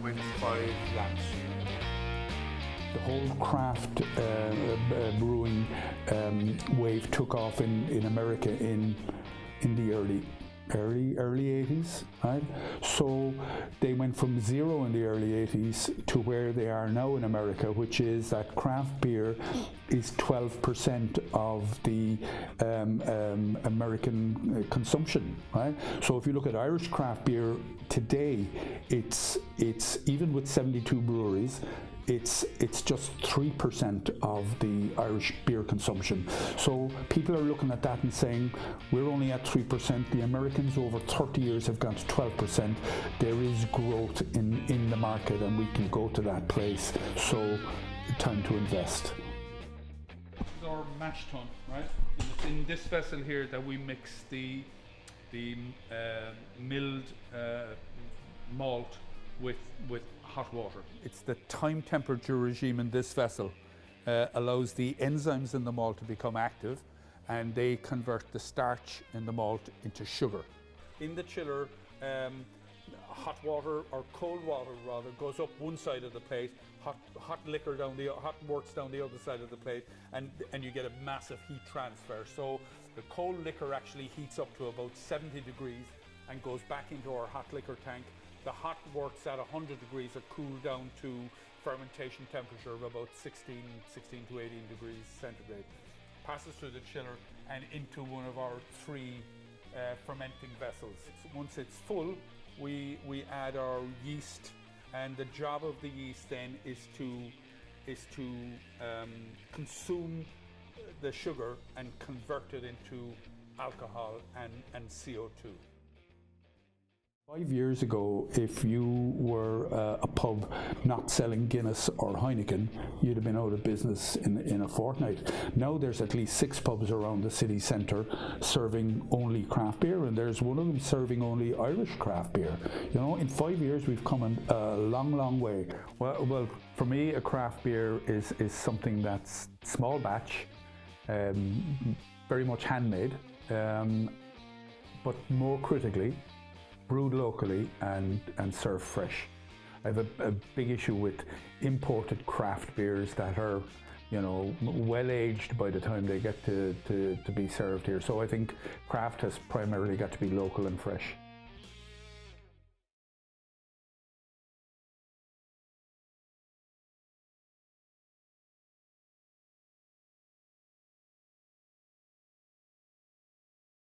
went 5 laps. The whole craft brewing wave took off in America in the early 80s, right? So they went from zero in the early 80s to where they are now in America, which is that craft beer is 12% of the American consumption, right? So if you look at Irish craft beer today, it's even with 72 breweries, it's just 3% of the Irish beer consumption. So people are looking at that and saying, we're only at 3%, the Americans over 30 years have gone to 12%. There is growth in the market and we can go to that place, so time to invest. This is our mash tun, right? And it's in this vessel here that we mix the milled malt with hot water. It's the time temperature regime in this vessel allows the enzymes in the malt to become active, and they convert the starch in the malt into sugar. In the chiller, hot water, or cold water rather, goes up one side of the plate, hot liquor hot works down the other side of the plate, and you get a massive heat transfer. So the cold liquor actually heats up to about 70 degrees and goes back into our hot liquor tank. The hot works at 100 degrees or cooled down to fermentation temperature of about 16 to 18 degrees centigrade. Passes through the chiller and into one of our 3 fermenting vessels. Once it's full, we add our yeast, and the job of the yeast then is to consume the sugar and convert it into alcohol and CO2. 5 years ago, if you were a pub not selling Guinness or Heineken, you'd have been out of business in a fortnight. Now there's at least 6 pubs around the city centre serving only craft beer, and there's one of them serving only Irish craft beer. You know, in 5 years we've come a long way. Well, for me, a craft beer is something that's small batch, very much handmade, but more critically, brewed locally and served fresh. I have a big issue with imported craft beers that are, you know, well aged by the time they get to be served here. So I think craft has primarily got to be local and fresh.